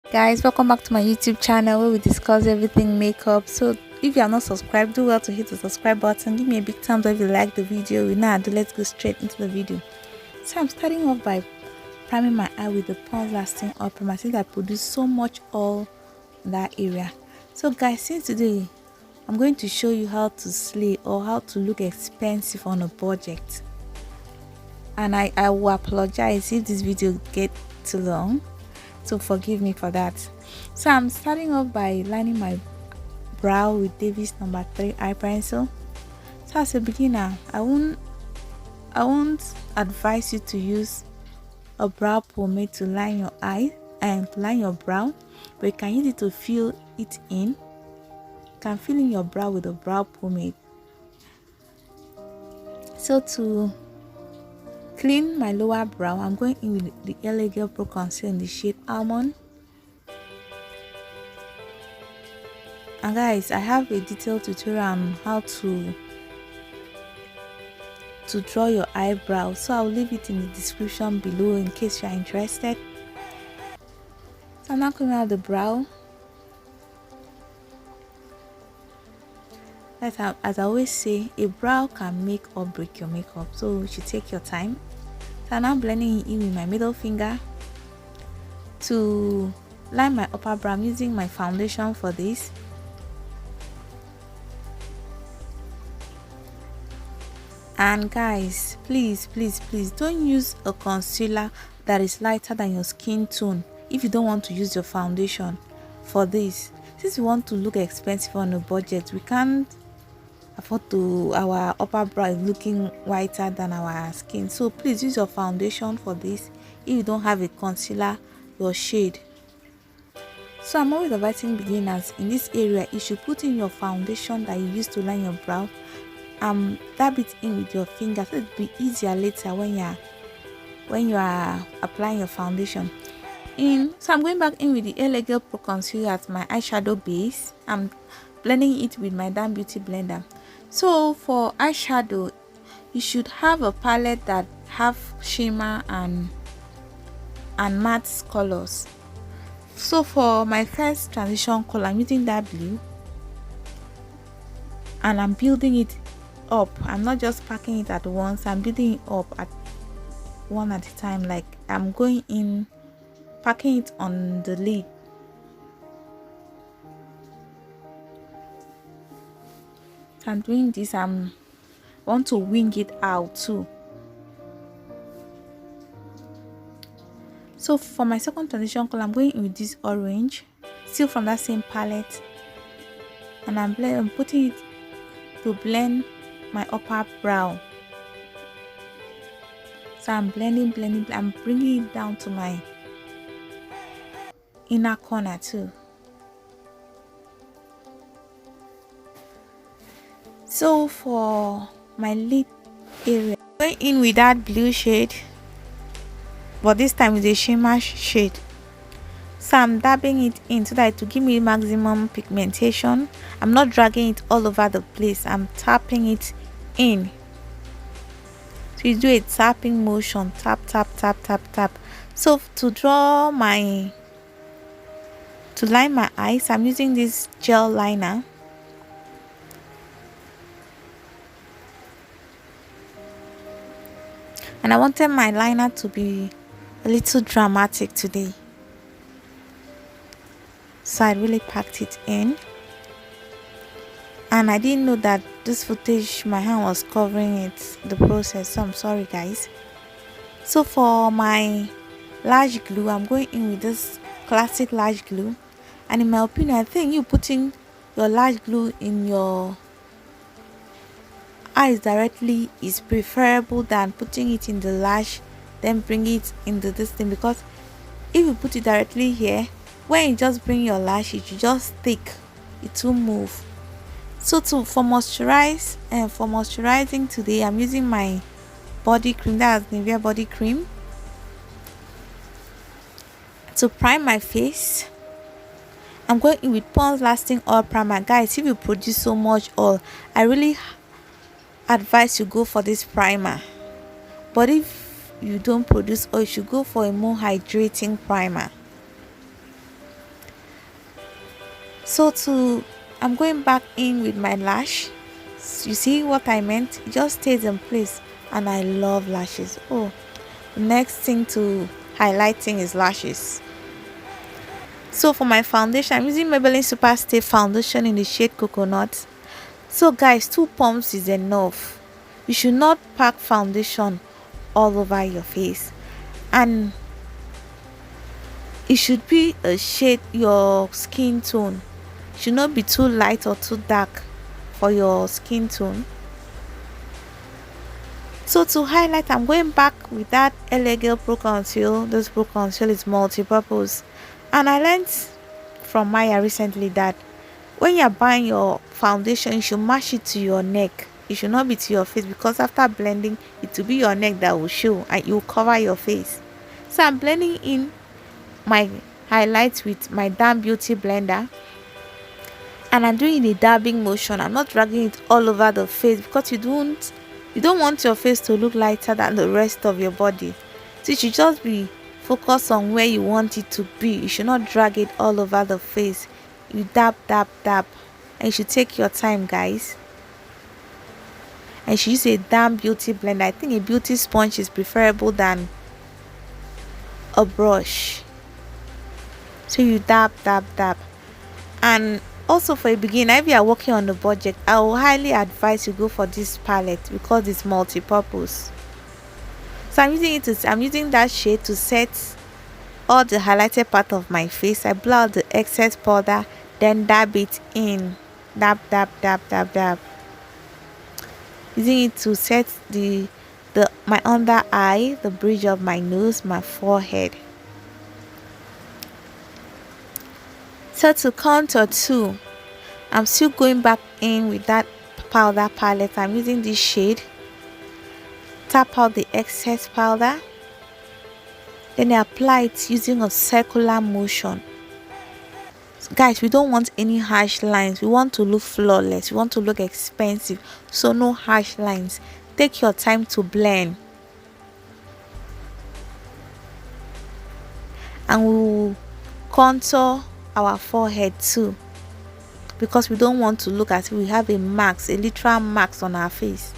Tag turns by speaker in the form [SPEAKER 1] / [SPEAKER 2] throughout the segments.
[SPEAKER 1] Guys, welcome back to my YouTube channel where we discuss everything makeup. So if you are not subscribed, do well to hit the subscribe button. Give me a big thumbs up if you like the video. Let's go straight into the video. So I'm starting off by priming my eye with the Pond's Lasting Oil Primer since I produce so much oil in that area. So guys, since today I'm going to show you how to slay or how to look expensive on a budget. And I will apologize if this video gets too long, so forgive me for that. So I'm starting off by lining my brow with Davis number 3 eye pencil. So as a beginner, I won't advise you to use a brow pomade to line your eye and line your brow, but you can use it to fill it in. You can fill in your brow with a brow pomade. So to clean my lower brow, I'm going in with the Eyebrow conceal in the shade Almond. And guys, I have a detailed tutorial on how to draw your eyebrow, so I'll leave it in the description below in case you are interested. So I'm now cleaning out the brow. As I always say, a brow can make or break your makeup, so you should take your time. So I'm now blending it in with my middle finger to line my upper brow. I'm using my foundation for this. And guys, please don't use a concealer that is lighter than your skin tone if you don't want to use your foundation for this. Since we want to look expensive on a budget, we can't afford to our upper brow is looking whiter than our skin, so please use your foundation for this if you don't have a concealer your shade. So I'm always advising beginners in this area, you should put in your foundation that you use to line your brow, dab it in with your finger so it'll be easier later when you are applying your foundation in. So I'm going back in with the Eyebrow Pro Concealer as my eyeshadow base. I'm blending it with my Damn Beauty blender. So for eyeshadow, you should have a palette that have shimmer and matte colors. So for my first transition color, I'm using that blue and I'm building it up. I'm not just packing it at once, I'm building it up at one at a time. Like I'm going in, packing it on the lid. I'm doing this, I want to wing it out too. So for my second transition color, I'm going in with this orange, still from that same palette, and I'm putting it to blend my upper brow. So I'm blending, I'm bringing it down to my inner corner too. So for my lid area, going in with that blue shade, but this time it's a shimmer shade. So I'm dabbing it in so that it will give me maximum pigmentation. I'm not dragging it all over the place, I'm tapping it in. So you do a tapping motion, tap. So to line my eyes, I'm using this gel liner. And I wanted my liner to be a little dramatic today, so I really packed it in. And I didn't know that this footage, my hand was covering it, the process, so I'm sorry guys. So for my lash glue, I'm going in with this classic lash glue. And in my opinion, I think you putting your lash glue in your eyes directly is preferable than putting it in the lash then bring it into this thing, because if you put it directly here, when you just bring your lash, it will just stick, it will move. So for moisturizing today, I'm using my body cream, that's Nivea body cream, to prime my face. I'm going in with Pond's Lasting Oil Primer. Guys, if you produce so much oil, I really advise you go for this primer, but if you don't produce oil, you should go for a more hydrating primer. I'm going back in with my lash. You see what I meant? It just stays in place, and I love lashes. Oh, the next thing to highlighting is lashes. So for my foundation, I'm using Maybelline Superstay foundation in the shade Coconut. So guys, 2 pumps is enough. You should not pack foundation all over your face, and it should be a shade your skin tone. It should not be too light or too dark for your skin tone. So to highlight, I'm going back with that Elegant Pro Conceal. This Pro Conceal is multi-purpose, and I learned from Maya recently that when you're buying your foundation, you should match it to your neck. It should not be to your face, because after blending, it will be your neck that will show and you will cover your face. So I'm blending in my highlights with my Damn Beauty blender, and I'm doing a dabbing motion. I'm not dragging it all over the face, because you don't want your face to look lighter than the rest of your body. So it should just be focused on where you want it to be. You should not drag it all over the face. You dab, dab, dab, and you should take your time, guys. And you should use a Damn Beauty blender. I think a beauty sponge is preferable than a brush. So you dab, dab, dab. And also for a beginner, if you are working on a budget, I will highly advise you go for this palette, because it's multi-purpose. So I'm using that shade to set all the highlighted part of my face. I blow out the excess powder, then dab it in. Dab, dab, dab, dab, dab. Using it to set my under eye, the bridge of my nose, my forehead. So to contour too, I'm still going back in with that powder palette. I'm using this shade. Tap out the excess powder, then I apply it using a circular motion. Guys, we don't want any harsh lines. We want to look flawless. We want to look expensive, so no harsh lines. Take your time to blend, and we will contour our forehead too, because we don't want to look as if we have a literal marks on our face.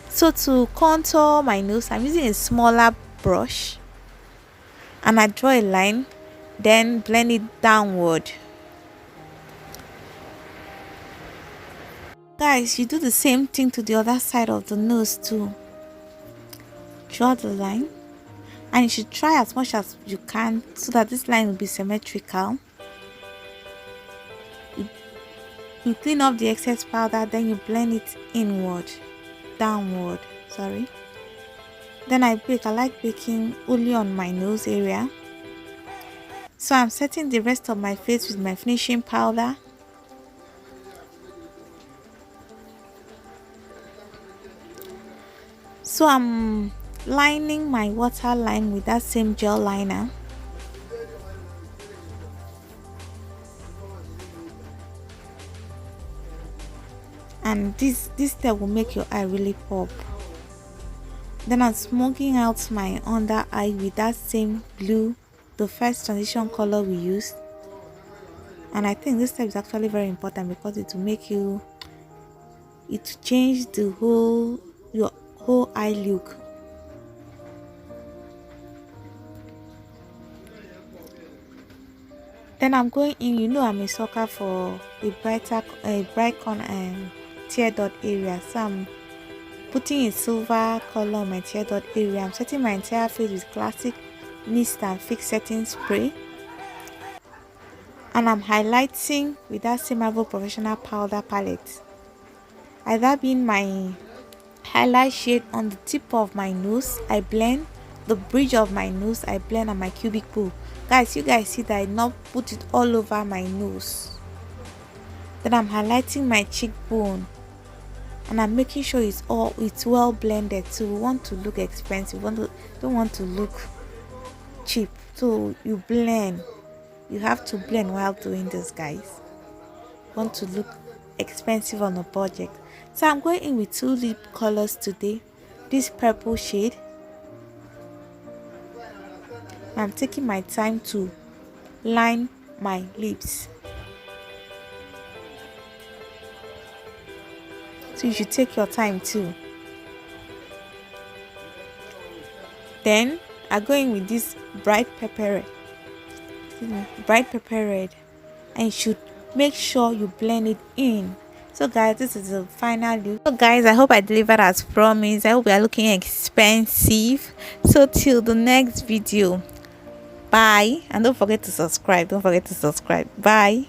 [SPEAKER 1] So to contour my nose, I'm using a smaller brush, and I draw a line, then blend it downward. Guys, you do the same thing to the other side of the nose too. Draw the line, and you should try as much as you can so that this line will be symmetrical. You clean up the excess powder, then you blend it downward, sorry. Then I like baking only on my nose area. So I'm setting the rest of my face with my finishing powder. So I'm lining my waterline with that same gel liner. And this step will make your eye really pop. Then I'm smoking out my under eye with that same blue, the first transition color we used. And I think this step is actually very important, because it will change your whole eye look. Then I'm going in. You know I'm a sucker for a bright corner and tear dot area, so I'm putting a silver color on my tear dot area. I'm setting my entire face with classic mist and fix setting spray, and I'm highlighting with that same Avour professional powder palette. I dab in my highlight shade on the tip of my nose. I blend the bridge of my nose. I blend on my cuticle. Guys, you guys see that I not put it all over my nose. Then I'm highlighting my cheekbone, and I'm making sure it's well blended. So we want to look expensive. Don't want to look cheap. So you blend. You have to blend while doing this, guys. Want to look expensive on a budget. So I'm going in with 2 lip colors today. This purple shade. I'm taking my time to line my lips. So you should take your time too. Then I go in with this bright pepper red, and you should make sure you blend it in. So guys, this is the final look. So guys, I hope I delivered as promised. I hope we are looking expensive. So till the next video, bye, and don't forget to subscribe. Bye.